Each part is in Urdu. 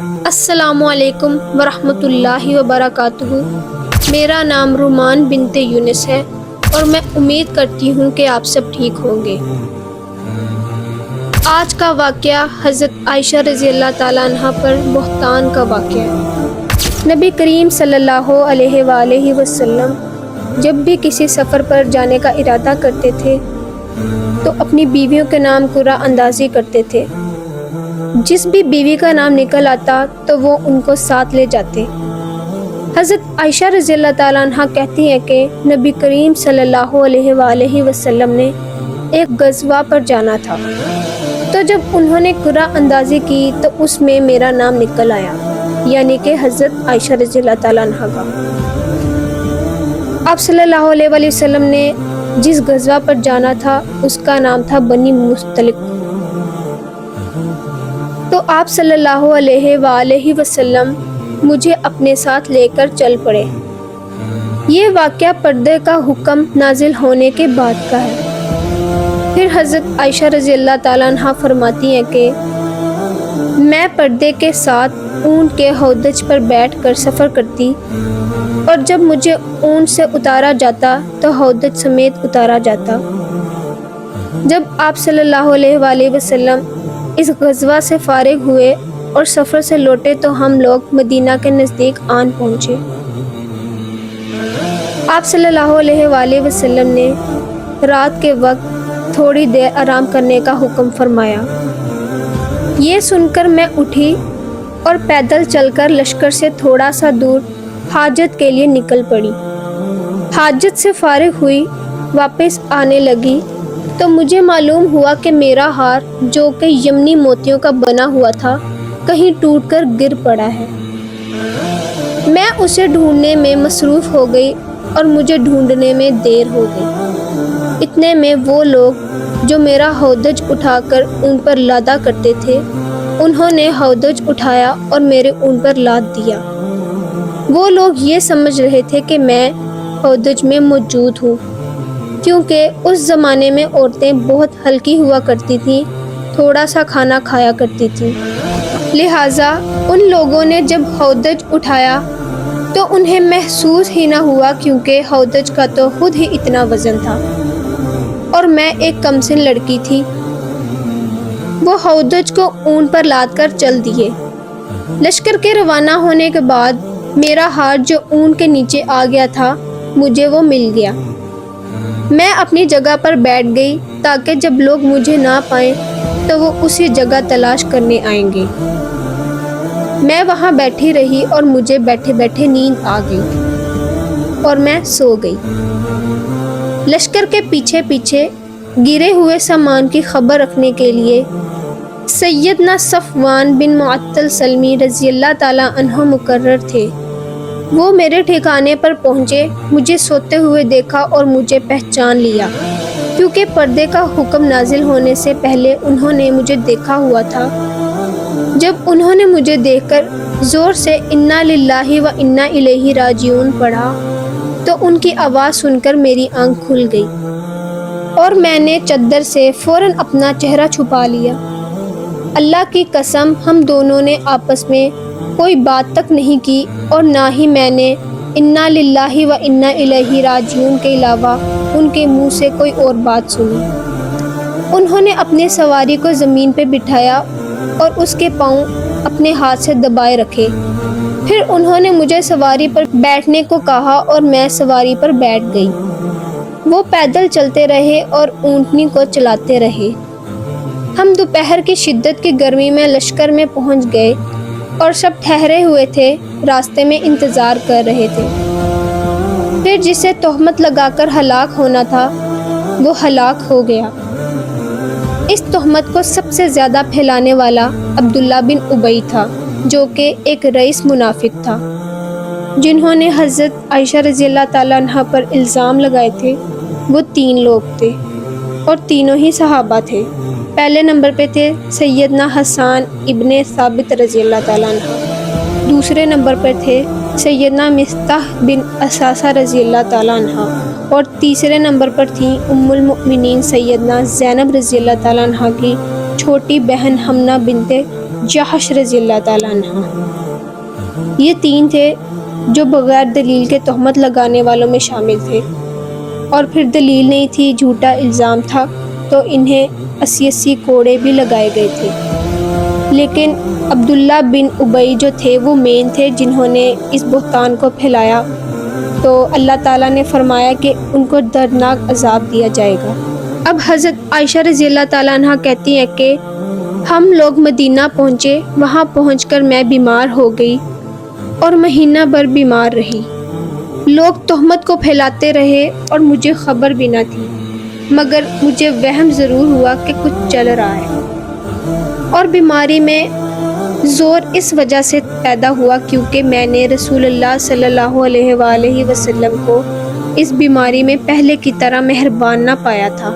السلام علیکم ورحمۃ اللہ وبرکاتہ۔ میرا نام رومان بنت یونس ہے اور میں امید کرتی ہوں کہ آپ سب ٹھیک ہوں گے۔ آج کا واقعہ حضرت عائشہ رضی اللہ تعالیٰ عنہ پر بہتان کا واقعہ ہے۔ نبی کریم صلی اللہ علیہ وآلہ وسلم جب بھی کسی سفر پر جانے کا ارادہ کرتے تھے تو اپنی بیویوں کے نام قرعہ اندازی کرتے تھے۔ جس بھی بیوی کا نام نکل آتا تو وہ ان کو ساتھ لے جاتے۔ حضرت عائشہ رضی اللہ تعالیٰ عنہ کہتی ہیں کہ نبی کریم صلی اللہ علیہ وآلہ وسلم نے ایک غزوہ پر جانا تھا، تو جب انہوں نے قرعہ اندازی کی تو اس میں میرا نام نکل آیا، یعنی کہ حضرت عائشہ رضی اللہ تعالیٰ عنہ کا۔ آپ صلی اللہ علیہ وآلہ وسلم نے جس غزوہ پر جانا تھا اس کا نام تھا بنی مستلق۔ تو آپ صلی اللہ علیہ وآلہ وسلم مجھے اپنے ساتھ لے کر چل پڑے۔ یہ واقعہ پردے کا حکم نازل ہونے کے بعد کا ہے۔ پھر حضرت عائشہ رضی اللہ تعالیٰ عنہ فرماتی ہیں کہ میں پردے کے ساتھ اونٹ کے ہودج پر بیٹھ کر سفر کرتی، اور جب مجھے اونٹ سے اتارا جاتا تو ہودج سمیت اتارا جاتا۔ جب آپ صلی اللہ علیہ وآلہ وسلم اس غزوہ سے فارغ ہوئے اور سفر سے لوٹے تو ہم لوگ مدینہ کے نزدیک آن پہنچے۔ آپ صلی اللہ علیہ وآلہ وسلم نے رات کے وقت تھوڑی دیر آرام کرنے کا حکم فرمایا۔ یہ سن کر میں اٹھی اور پیدل چل کر لشکر سے تھوڑا سا دور حاجت کے لیے نکل پڑی۔ حاجت سے فارغ ہوئی، واپس آنے لگی تو مجھے معلوم ہوا کہ میرا ہار جو کہ یمنی موتیوں کا بنا ہوا تھا کہیں ٹوٹ کر گر پڑا ہے۔ میں اسے ڈھونڈنے میں مصروف ہو گئی اور مجھے ڈھونڈنے میں دیر ہو گئی۔ اتنے میں وہ لوگ جو میرا ہودج اٹھا کر اونٹ پر لادا کرتے تھے، انہوں نے ہودج اٹھایا اور میرے اونٹ پر لاد دیا۔ وہ لوگ یہ سمجھ رہے تھے کہ میں ہودج میں موجود ہوں، کیونکہ اس زمانے میں عورتیں بہت ہلکی ہوا کرتی تھیں، تھوڑا سا کھانا کھایا کرتی تھیں۔ لہٰذا ان لوگوں نے جب ہودج اٹھایا تو انہیں محسوس ہی نہ ہوا، کیونکہ ہودج کا تو خود ہی اتنا وزن تھا اور میں ایک کمسن لڑکی تھی۔ وہ ہودج کو اونٹ پر لاد کر چل دیے۔ لشکر کے روانہ ہونے کے بعد میرا ہار جو اونٹ کے نیچے آ گیا تھا مجھے وہ مل گیا۔ میں اپنی جگہ پر بیٹھ گئی تاکہ جب لوگ مجھے نہ پائیں تو وہ اسی جگہ تلاش کرنے آئیں گے۔ میں وہاں بیٹھی رہی اور مجھے بیٹھے بیٹھے نیند آ گئی اور میں سو گئی۔ لشکر کے پیچھے پیچھے گرے ہوئے سامان کی خبر رکھنے کے لیے سیدنا صفوان بن معطل سلمی رضی اللہ تعالیٰ عنہ مقرر تھے۔ وہ میرے ٹھکانے پر پہنچے، مجھے سوتے ہوئے دیکھا اور مجھے پہچان لیا، کیونکہ پردے کا حکم نازل ہونے سے پہلے انہوں نے مجھے دیکھا ہوا تھا۔ جب انہوں نے مجھے دیکھ کر زور سے انا للہ و انا الیہ راجعون پڑھا تو ان کی آواز سن کر میری آنکھ کھل گئی اور میں نے چادر سے فوراً اپنا چہرہ چھپا لیا۔ اللہ کی قسم ہم دونوں نے آپس میں کوئی بات تک نہیں کی اور نہ ہی میں نے انا للہ و انا الیہ راجعون کے علاوہ ان کے منہ سے کوئی اور بات سنی۔ انہوں نے اپنے سواری کو زمین پہ بٹھایا اور اس کے پاؤں اپنے ہاتھ سے دبائے رکھے۔ پھر انہوں نے مجھے سواری پر بیٹھنے کو کہا اور میں سواری پر بیٹھ گئی۔ وہ پیدل چلتے رہے اور اونٹنی کو چلاتے رہے۔ ہم دوپہر کی شدت کی گرمی میں لشکر میں پہنچ گئے اور سب ٹھہرے ہوئے تھے، راستے میں انتظار کر رہے تھے۔ پھر جسے تہمت لگا کر ہلاک ہونا تھا وہ ہلاک ہو گیا۔ اس تہمت کو سب سے زیادہ پھیلانے والا عبداللہ بن ابی تھا، جو کہ ایک رئیس منافق تھا۔ جنہوں نے حضرت عائشہ رضی اللہ تعالیٰ عنہ پر الزام لگائے تھے وہ 3 لوگ تھے اور تینوں ہی صحابہ تھے۔ پہلے نمبر پہ تھے سیدنا حسان ابن ثابت رضی اللہ تعالیٰ عنہ، دوسرے نمبر پر تھے سیدنا مصطح بن اساسہ رضی اللہ تعالیٰ عنہ، اور تیسرے نمبر پر تھیں ام المؤمنین سیدنا زینب رضی اللہ تعالیٰ عنہ کی چھوٹی بہن حمنہ بنت جحش رضی اللہ تعالیٰ عنہ۔ یہ تین تھے جو بغیر دلیل کے تہمت لگانے والوں میں شامل تھے، اور پھر دلیل نہیں تھی، جھوٹا الزام تھا، تو انہیں 80 کوڑے بھی لگائے گئے تھے۔ لیکن عبداللہ بن ابی جو تھے وہ مین تھے جنہوں نے اس بہتان کو پھیلایا، تو اللہ تعالیٰ نے فرمایا کہ ان کو دردناک عذاب دیا جائے گا۔ اب حضرت عائشہ رضی اللہ تعالیٰ عنہ کہتی ہیں کہ ہم لوگ مدینہ پہنچے، وہاں پہنچ کر میں بیمار ہو گئی اور مہینہ بھر بیمار رہی۔ لوگ تہمت کو پھیلاتے رہے اور مجھے خبر بھی نہ تھی، مگر مجھے وہم ضرور ہوا کہ کچھ چل رہا ہے۔ اور بیماری میں زور اس وجہ سے پیدا ہوا کیونکہ میں نے رسول اللہ صلی اللہ علیہ وآلہ وسلم کو اس بیماری میں پہلے کی طرح مہربان نہ پایا تھا۔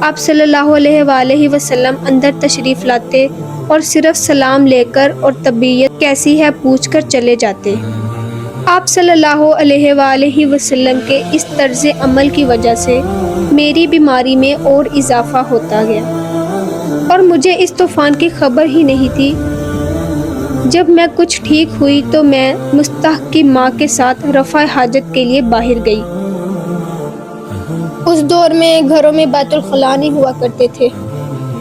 آپ صلی اللہ علیہ وآلہ وسلم اندر تشریف لاتے اور صرف سلام لے کر اور طبیعت کیسی ہے پوچھ کر چلے جاتے۔ آپ صلی اللہ علیہ وآلہ وسلم کے اس طرز عمل کی وجہ سے میری بیماری میں اور اضافہ ہوتا گیا، اور مجھے اس طوفان کی خبر ہی نہیں تھی۔ جب میں کچھ ٹھیک ہوئی تو میں مستح کی ماں کے ساتھ رفع حاجت کے لیے باہر گئی۔ اس دور میں گھروں میں بیت الخلاء نہیں ہوا کرتے تھے،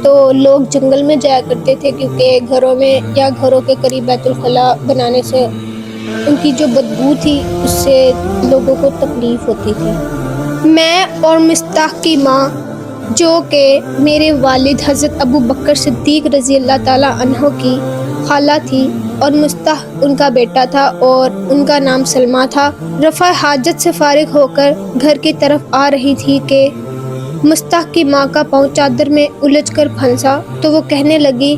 تو لوگ جنگل میں جایا کرتے تھے، کیونکہ گھروں میں یا گھروں کے قریب بیت الخلاء بنانے سے ان کی جو بدبو تھی اس سے لوگوں کو تکلیف ہوتی تھی۔ میں اور مستح کی ماں جو کہ میرے والد حضرت ابو بکر صدیق رضی اللہ تعالیٰ عنہ کی خالہ تھی، اور مستح ان کا بیٹا تھا اور ان کا نام سلمہ تھا، رفع حاجت سے فارغ ہو کر گھر کی طرف آ رہی تھی کہ مستح کی ماں کا پاؤں چادر میں الجھ کر پھنسا، تو وہ کہنے لگی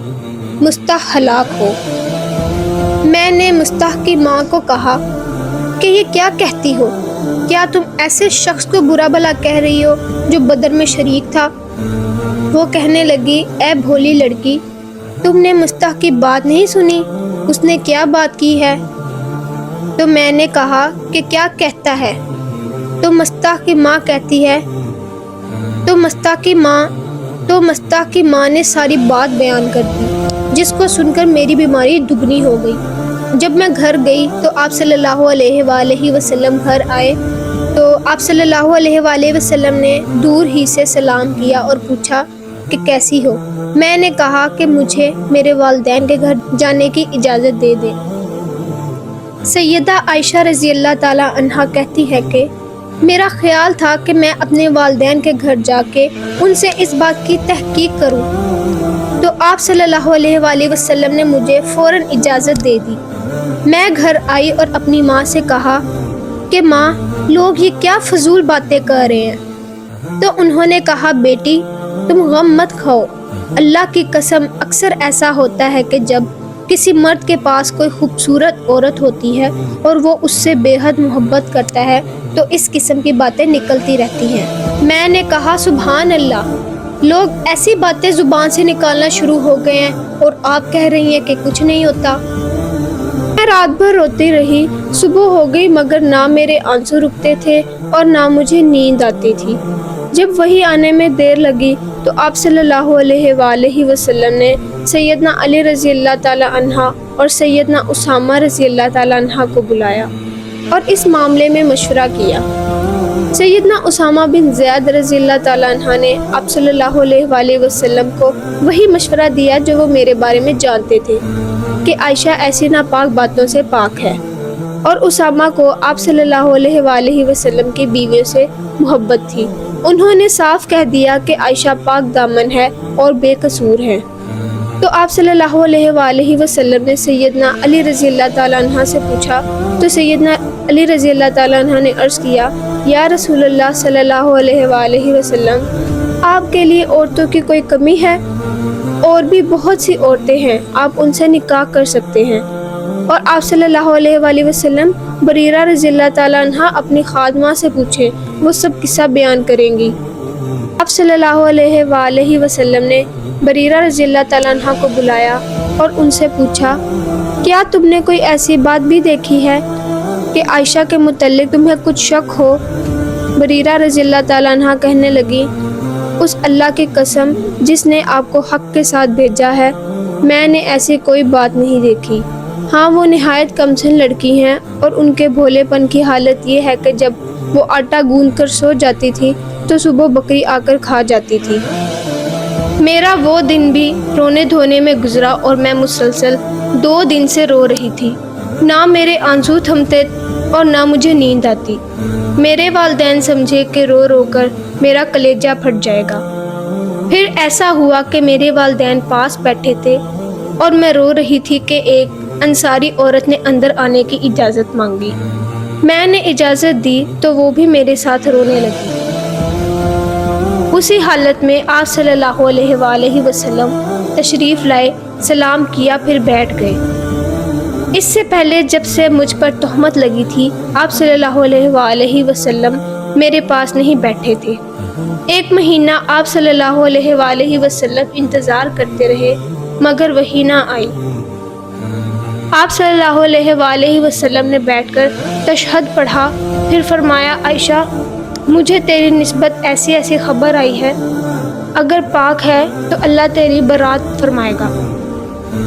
مستح ہلاک ہو۔ میں نے مستح کی ماں کو کہا کہ یہ کیا کہتی ہو؟ کیا تم ایسے شخص کو برا بھلا کہہ رہی ہو جو بدر میں شریک تھا؟ وہ کہنے لگی اے بھولی لڑکی، تم نے مستح کی بات نہیں سنی؟ اس نے کیا بات کی ہے؟ تو میں نے کہا کہ کیا کہتا ہے؟ تو مستح کی ماں کہتی ہے تو مستح کی ماں نے ساری بات بیان کر دی، جس کو سن کر میری بیماری دگنی ہو گئی۔ جب میں گھر گئی تو آپ صلی اللہ علیہ وآلہ وسلم گھر آئے، تو آپ صلی اللہ علیہ وآلہ وسلم نے دور ہی سے سلام کیا اور پوچھا کہ کیسی ہو؟ میں نے کہا کہ مجھے میرے والدین کے گھر جانے کی اجازت دے دیں۔ سیدہ عائشہ رضی اللہ تعالیٰ عنہا کہتی ہے کہ میرا خیال تھا کہ میں اپنے والدین کے گھر جا کے ان سے اس بات کی تحقیق کروں، تو آپ صلی اللہ علیہ وآلہ وسلم نے مجھے فوراً اجازت دے دی۔ میں گھر آئی اور اپنی ماں سے کہا کہ ماں، لوگ یہ کیا فضول باتیں کر رہے ہیں؟ تو انہوں نے کہا بیٹی، تم غم مت کھاؤ، اللہ کی قسم اکثر ایسا ہوتا ہے کہ جب کسی مرد کے پاس کوئی خوبصورت عورت ہوتی ہے اور وہ اس سے بے حد محبت کرتا ہے تو اس قسم کی باتیں نکلتی رہتی ہیں۔ میں نے کہا سبحان اللہ، لوگ ایسی باتیں زبان سے نکالنا شروع ہو گئے ہیں اور آپ کہہ رہی ہیں کہ کچھ نہیں ہوتا۔ میں رات بھر روتی رہی، صبح ہو گئی مگر نہ میرے آنسو رکتے تھے اور نہ مجھے نیند آتی تھی۔ جب وہی آنے میں دیر لگی تو آپ صلی اللہ علیہ وآلہ وسلم نے سیدنا علی رضی اللہ تعالیٰ عنہ اور سیدنا اسامہ رضی اللہ تعالیٰ عنہ کو بلایا اور اس معاملے میں مشورہ کیا۔ سیدنا اسامہ بن زید رضی اللہ تعالیٰ عنہ نے آپ صلی اللہ علیہ وآلہ وسلم کو وہی مشورہ دیا جو وہ میرے بارے میں جانتے تھے کہ عائشہ ایسی ناپاک باتوں سے پاک ہے، اور اسامہ کو آپ صلی اللہ علیہ وآلہ وسلم کی بیویوں سے محبت تھی۔ انہوں نے صاف کہہ دیا کہ عائشہ پاک دامن ہے اور بے قصور ہے۔ تو آپ صلی اللہ علیہ وآلہ وسلم نے سیدنا علی رضی اللہ تعالیٰ عنہ سے پوچھا، تو سیدنا علی رضی اللہ تعالیٰ عنہ نے عرض کیا یا رسول اللہ صلی اللہ علیہ وآلہ وسلم، آپ کے لیے عورتوں کی کوئی کمی ہے؟ اور بھی بہت سی عورتیں ہیں، آپ ان سے نکاح کر سکتے ہیں۔ اور آپ صلی اللہ علیہ وآلہ وسلم بریرہ رضی اللہ تعالیٰ عنہ اپنی خادمہ سے پوچھیں، وہ سب قصہ بیان کریں گی۔ آپ صلی اللہ علیہ وآلہ وسلم نے بریرہ رضی اللہ تعالیٰ عنہ کو بلایا اور ان سے پوچھا کیا تم نے کوئی ایسی بات بھی دیکھی ہے کہ عائشہ کے متعلق تمہیں کچھ شک ہو؟ بریرہ رضی اللہ تعالیٰ عنہ کہنے لگی اس اللہ کی قسم جس نے آپ کو حق کے ساتھ بھیجا ہے، میں نے ایسی کوئی بات نہیں دیکھی۔ ہاں وہ نہایت کمسن لڑکی ہیں اور ان کے بھولے پن کی حالت یہ ہے کہ جب وہ آٹا گوندھ کر سو جاتی تھی تو صبح بکری آ کر کھا جاتی تھی۔ میرا وہ دن بھی رونے دھونے میں گزرا اور میں مسلسل 2 دن سے رو رہی تھی۔ نہ میرے آنسو تھمتے اور نہ مجھے نیند آتی۔ میرے والدین سمجھے کہ رو رو کر میرا کلیجہ پھٹ جائے گا۔ پھر ایسا ہوا کہ میرے والدین پاس بیٹھے تھے اور میں رو رہی تھی کہ ایک انصاری عورت نے اندر آنے کی اجازت مانگی۔ میں نے اجازت دی تو وہ بھی میرے ساتھ رونے لگی۔ اسی حالت میں آپ صلی اللہ علیہ وآلہ وسلم تشریف لائے، سلام کیا، پھر بیٹھ گئے۔ اس سے پہلے جب سے مجھ پر تہمت لگی تھی، آپ صلی اللہ علیہ وآلہ وسلم میرے پاس نہیں بیٹھے تھے۔ 1 مہینہ آپ صلی اللہ علیہ وآلہ وسلم انتظار کرتے رہے مگر وہی نہ آئی۔ آپ صلی اللہ علیہ وآلہ وسلم نے بیٹھ کر تشہد پڑھا، پھر فرمایا، عائشہ مجھے تیری نسبت ایسی ایسی خبر آئی ہے، اگر پاک ہے تو اللہ تیری برات فرمائے گا،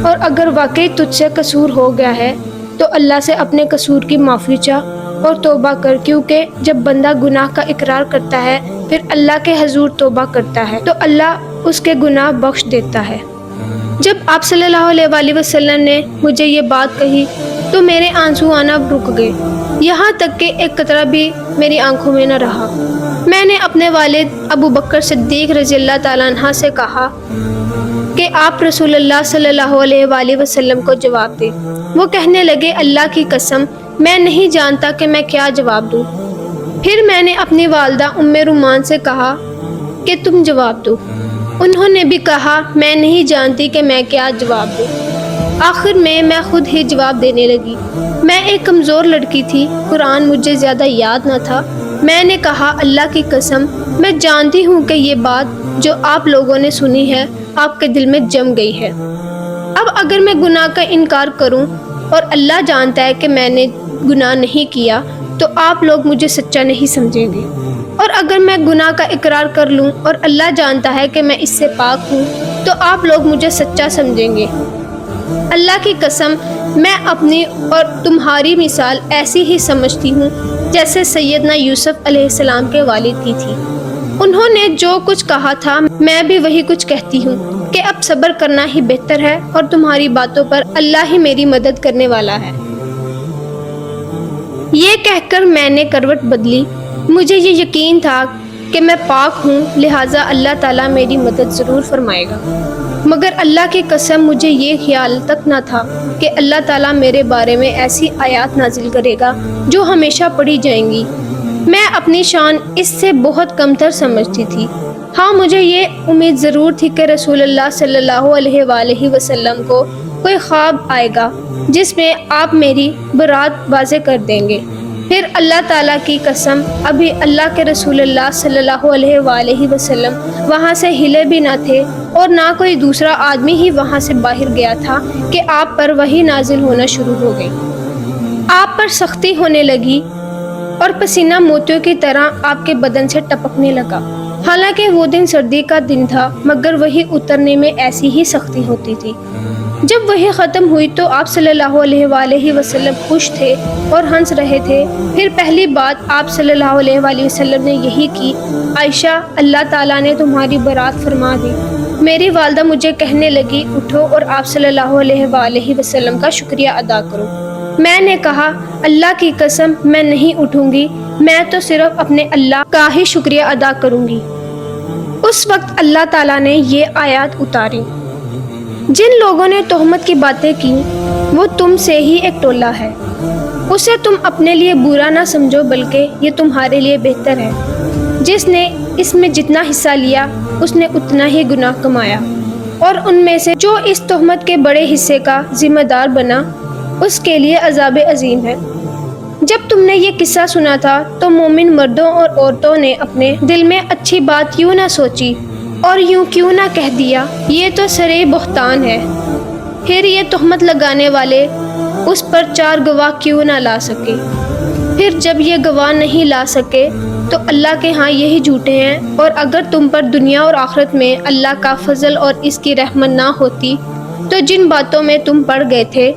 اور اگر واقعی تجھ سے قصور ہو گیا ہے تو اللہ سے اپنے قصور کی معافی چاہ اور توبہ کر، کیونکہ جب بندہ گناہ کا اقرار کرتا ہے پھر اللہ کے حضور توبہ کرتا ہے تو اللہ اس کے گناہ بخش دیتا ہے۔ جب آپ صلی اللہ علیہ وآلہ وسلم نے مجھے یہ بات کہی تو میرے آنسو آنا رک گئے، یہاں تک کہ ایک قطرہ بھی میری آنکھوں میں نہ رہا۔ میں نے اپنے والد ابو بکر صدیق رضی اللہ تعالیٰ عنہ سے کہا کہ آپ رسول اللہ صلی اللہ علیہ وآلہ وسلم کو جواب دیں۔ وہ کہنے لگے، اللہ کی قسم میں نہیں جانتا کہ میں کیا جواب دوں۔ پھر میں نے اپنی والدہ ام رومان سے کہا کہ تم جواب دو۔ انہوں نے بھی کہا، میں نہیں جانتی کہ میں کیا جواب دوں۔ آخر میں خود ہی جواب دینے لگی۔ میں ایک کمزور لڑکی تھی، قرآن مجھے زیادہ یاد نہ تھا۔ میں نے کہا، اللہ کی قسم میں جانتی ہوں کہ یہ بات جو آپ لوگوں نے سنی ہے آپ کے دل میں جم گئی ہے۔ اب اگر میں گناہ کا انکار کروں اور اللہ جانتا ہے کہ میں نے گناہ نہیں کیا تو آپ لوگ مجھے سچا نہیں سمجھیں گے، اور اگر میں گناہ کا اقرار کر لوں اور اللہ جانتا ہے کہ میں اس سے پاک ہوں تو آپ لوگ مجھے سچا سمجھیں گے۔ اللہ کی قسم میں اپنی اور تمہاری مثال ایسی ہی سمجھتی ہوں جیسے سیدنا یوسف علیہ السلام کے والد کی تھی۔ انہوں نے جو کچھ کہا تھا میں بھی وہی کچھ کہتی ہوں کہ اب صبر کرنا ہی بہتر ہے اور تمہاری باتوں پر اللہ ہی میری مدد کرنے والا ہے۔ یہ کہہ کر میں نے کروٹ بدلی۔ مجھے یہ یقین تھا کہ میں پاک ہوں، لہٰذا اللہ تعالیٰ میری مدد ضرور فرمائے گا، مگر اللہ کی قسم مجھے یہ خیال تک نہ تھا کہ اللہ تعالیٰ میرے بارے میں ایسی آیات نازل کرے گا جو ہمیشہ پڑھی جائیں گی۔ میں اپنی شان اس سے بہت کمتر سمجھتی تھی۔ ہاں مجھے یہ امید ضرور تھی کہ رسول اللہ صلی اللہ علیہ وآلہ وسلم کو کوئی خواب آئے گا جس میں آپ میری برات واضح کر دیں گے۔ پھر اللہ تعالیٰ کی قسم ابھی اللہ کے رسول اللہ صلی اللہ علیہ وآلہ وسلم وہاں سے ہلے بھی نہ تھے اور نہ کوئی دوسرا آدمی ہی وہاں سے باہر گیا تھا کہ آپ پر وحی نازل ہونا شروع ہو گئی۔ آپ پر سختی ہونے لگی اور پسینہ موتیوں کی طرح آپ کے بدن سے ٹپکنے لگا۔ حالانکہ وہ دن سردی کا دن تھا مگر وحی اترنے میں ایسی ہی سختی ہوتی تھی۔ جب وحی ختم ہوئی تو آپ صلی اللہ علیہ وآلہ وسلم خوش تھے اور ہنس رہے تھے۔ پھر پہلی بات آپ صلی اللہ علیہ وآلہ وسلم نے یہی کی، عائشہ اللہ تعالیٰ نے تمہاری برات فرما دی۔ میری والدہ مجھے کہنے لگی، اٹھو اور آپ صلی اللہ علیہ وآلہ وسلم کا شکریہ ادا کرو۔ میں نے کہا، اللہ کی قسم میں نہیں اٹھوں گی، میں تو صرف اپنے اللہ کا ہی شکریہ ادا کروں گی۔ اس وقت اللہ تعالیٰ نے یہ آیات اتاری، جن لوگوں نے تہمت کی باتیں کی وہ تم سے ہی ایک ٹولہ ہے، اسے تم اپنے لیے برا نہ سمجھو بلکہ یہ تمہارے لیے بہتر ہے۔ جس نے اس میں جتنا حصہ لیا اس نے اتنا ہی گناہ کمایا، اور ان میں سے جو اس تہمت کے بڑے حصے کا ذمہ دار بنا اس کے لیے عذاب عظیم ہے۔ جب تم نے یہ قصہ سنا تھا تو مومن مردوں اور عورتوں نے اپنے دل میں اچھی بات یوں نہ سوچی اور یوں کیوں نہ کہہ دیا، یہ تو سرے بہتان ہے۔ پھر یہ تہمت لگانے والے اس پر 4 گواہ کیوں نہ لا سکے؟ پھر جب یہ گواہ نہیں لا سکے تو اللہ کے ہاں یہی جھوٹے ہیں، اور اگر تم پر دنیا اور آخرت میں اللہ کا فضل اور اس کی رحمت نہ ہوتی تو جن باتوں میں تم پڑ گئے تھے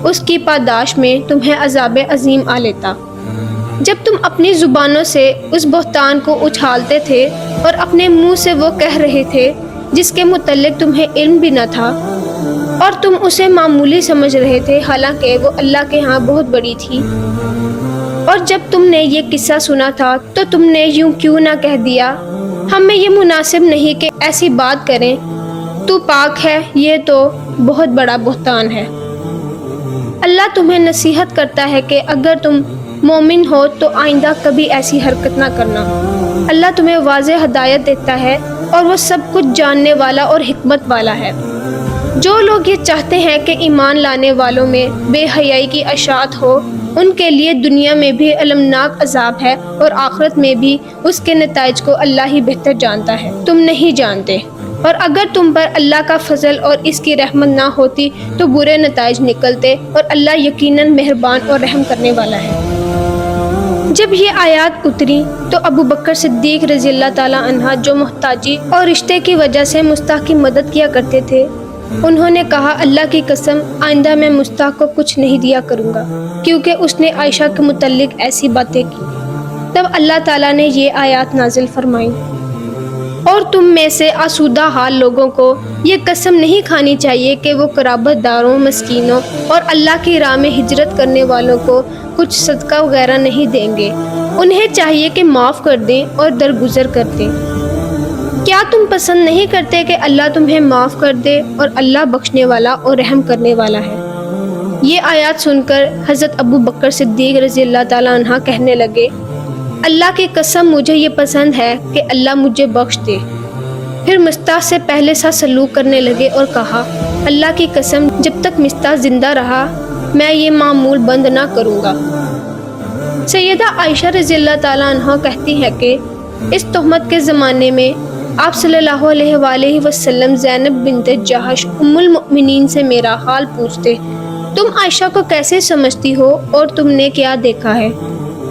اس کی پاداش میں تمہیں عذاب عظیم آ لیتا۔ جب تم اپنی زبانوں سے اس بہتان کو اچھالتے تھے اور اپنے منہ سے وہ کہہ رہے تھے جس کے متعلق تمہیں علم بھی نہ تھا، اور تم اسے معمولی سمجھ رہے تھے حالانکہ وہ اللہ کے ہاں بہت بڑی تھی۔ اور جب تم نے یہ قصہ سنا تھا تو تم نے یوں کیوں نہ کہہ دیا، ہمیں یہ مناسب نہیں کہ ایسی بات کریں، تو پاک ہے، یہ تو بہت بڑا بہتان ہے۔ اللہ تمہیں نصیحت کرتا ہے کہ اگر تم مومن ہو تو آئندہ کبھی ایسی حرکت نہ کرنا۔ اللہ تمہیں واضح ہدایت دیتا ہے اور وہ سب کچھ جاننے والا اور حکمت والا ہے۔ جو لوگ یہ چاہتے ہیں کہ ایمان لانے والوں میں بے حیائی کی اشاعت ہو، ان کے لیے دنیا میں بھی المناک عذاب ہے اور آخرت میں بھی اس کے نتائج کو اللہ ہی بہتر جانتا ہے، تم نہیں جانتے۔ اور اگر تم پر اللہ کا فضل اور اس کی رحمت نہ ہوتی تو برے نتائج نکلتے، اور اللہ یقیناً مہربان اور رحم کرنے والا ہے۔ جب یہ آیات اتری تو ابو بکر صدیق رضی اللہ تعالیٰ عنہ، جو محتاجی اور رشتے کی وجہ سے مستح کی مدد کیا کرتے تھے، انہوں نے کہا، اللہ کی قسم آئندہ میں مستح کو کچھ نہیں دیا کروں گا، کیونکہ اس نے عائشہ کے متعلق ایسی باتیں کی۔ تب اللہ تعالیٰ نے یہ آیات نازل فرمائیں، اور تم میں سے آسودہ حال لوگوں کو یہ قسم نہیں کھانی چاہیے کہ وہ قرابت داروں، مسکینوں اور اللہ کی راہ میں ہجرت کرنے والوں کو کچھ صدقہ وغیرہ نہیں دیں گے۔ انہیں چاہیے کہ معاف کر دیں اور درگزر کر دیں۔ کیا تم پسند نہیں کرتے کہ اللہ تمہیں معاف کر دے، اور اللہ بخشنے والا اور رحم کرنے والا ہے؟ یہ آیات سن کر حضرت ابو بکر صدیق رضی اللہ تعالیٰ عنہ کہنے لگے، اللہ کی قسم مجھے یہ پسند ہے کہ اللہ مجھے بخش دے۔ پھر مستح سے پہلے سا سلوک کرنے لگے اور کہا، اللہ کی قسم جب تک مستح زندہ رہا میں یہ معمول بند نہ کروں گا۔ سیدہ عائشہ رضی اللہ تعالیٰ عنہ کہتی ہے کہ اس تہمت کے زمانے میں آپ صلی اللہ علیہ وآلہ وسلم زینب بنت جہش ام المؤمنین سے میرا حال پوچھتے، تم عائشہ کو کیسے سمجھتی ہو اور تم نے کیا دیکھا ہے؟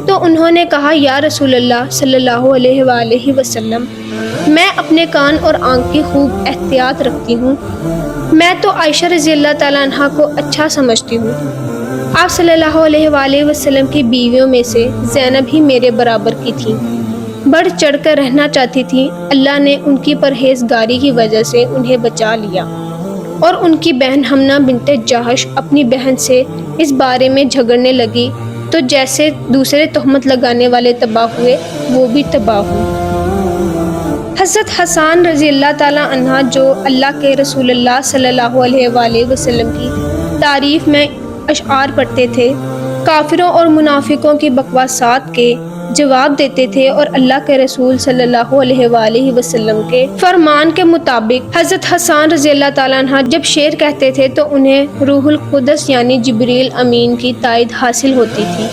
تو انہوں نے کہا، یا رسول اللہ صلی اللہ علیہ وآلہ وسلم، میں اپنے کان اور آنکھ کی خوب احتیاط رکھتی ہوں، میں تو عائشہ رضی اللہ تعالیٰ عنہ کو اچھا سمجھتی ہوں۔ آپ صلی اللہ علیہ وآلہ وسلم کی بیویوں میں سے زینب ہی میرے برابر کی تھیں، بڑھ چڑھ کر رہنا چاہتی تھیں، اللہ نے ان کی پرہیزگاری کی وجہ سے انہیں بچا لیا۔ اور ان کی بہن حمنہ بنت جہش اپنی بہن سے اس بارے میں جھگڑنے لگی تو جیسے دوسرے تہمت لگانے والے تباہ ہوئے وہ بھی تباہ ہوئی۔ حضرت حسان رضی اللہ تعالیٰ عنہ جو اللہ کے رسول اللہ صلی اللہ علیہ وآلہ وسلم کی تعریف میں اشعار پڑھتے تھے، کافروں اور منافقوں کی بکواسات کے جواب دیتے تھے، اور اللہ کے رسول صلی اللہ علیہ وآلہ وسلم کے فرمان کے مطابق حضرت حسان رضی اللہ تعالیٰ عنہ جب شعر کہتے تھے تو انہیں روح القدس یعنی جبریل امین کی تائید حاصل ہوتی تھی۔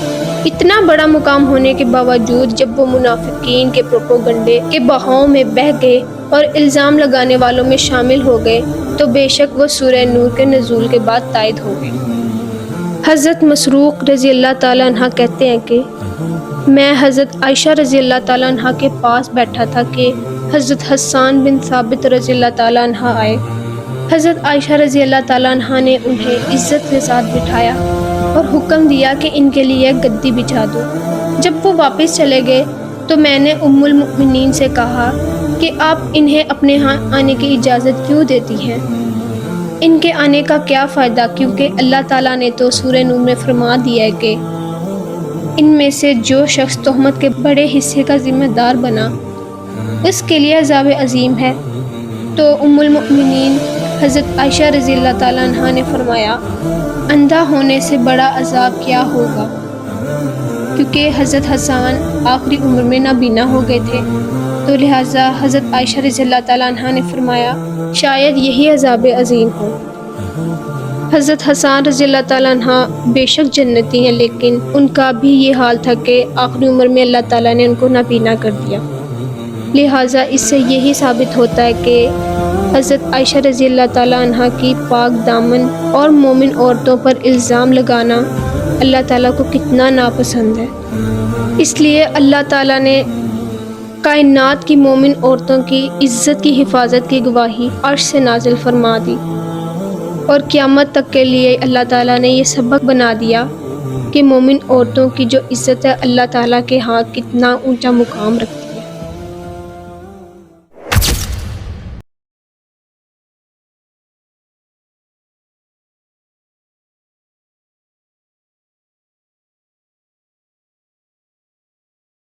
اتنا بڑا مقام ہونے کے باوجود جب وہ منافقین کے پروپوگنڈے کے بہاؤ میں بہہ گئے اور الزام لگانے والوں میں شامل ہو گئے تو بے شک وہ سورہ نور کے نزول کے بعد تائید ہو گئے۔ حضرت مسروق رضی اللہ تعالیٰ عنہ کہتے ہیں کہ میں حضرت عائشہ رضی اللہ تعالیٰ عنہ کے پاس بیٹھا تھا کہ حضرت حسان بن ثابت رضی اللہ تعالیٰ عنہ آئے۔ حضرت عائشہ رضی اللہ تعالیٰ عنہ نے انہیں عزت کے ساتھ بٹھایا اور حکم دیا کہ ان کے لیے گدی بچھا دو۔ جب وہ واپس چلے گئے تو میں نے ام المؤمنین سے کہا کہ آپ انہیں اپنے ہاں آنے کی اجازت کیوں دیتی ہیں؟ ان کے آنے کا کیا فائدہ، کیونکہ اللہ تعالیٰ نے تو سورہ نور میں فرما دیا ہے کہ ان میں سے جو شخص تہمت کے بڑے حصے کا ذمہ دار بنا اس کے لیے عذاب عظیم ہے۔ تو ام المؤمنین حضرت عائشہ رضی اللہ تعالیٰ عنہ نے فرمایا، اندھا ہونے سے بڑا عذاب کیا ہوگا، کیونکہ حضرت حسان آخری عمر میں نابینا ہو گئے تھے، تو لہٰذا حضرت عائشہ رضی اللہ تعالیٰ عنہ نے فرمایا شاید یہی عذاب عظیم ہو۔ حضرت حسان رضی اللہ تعالیٰ عنہ بے شک جنتی ہیں، لیکن ان کا بھی یہ حال تھا کہ آخری عمر میں اللہ تعالیٰ نے ان کو نابینا کر دیا۔ لہٰذا اس سے یہی ثابت ہوتا ہے کہ حضرت عائشہ رضی اللہ تعالیٰ عنہ کی پاک دامن اور مومن عورتوں پر الزام لگانا اللہ تعالیٰ کو کتنا ناپسند ہے۔ اس لیے اللہ تعالیٰ نے کائنات کی مومن عورتوں کی عزت کی حفاظت کی گواہی عرش سے نازل فرما دی۔ اور قیامت تک کے لیے اللہ تعالیٰ نے یہ سبق بنا دیا کہ مومن عورتوں کی جو عزت ہے اللہ تعالیٰ کے ہاں کتنا اونچا مقام رکھتی ہے۔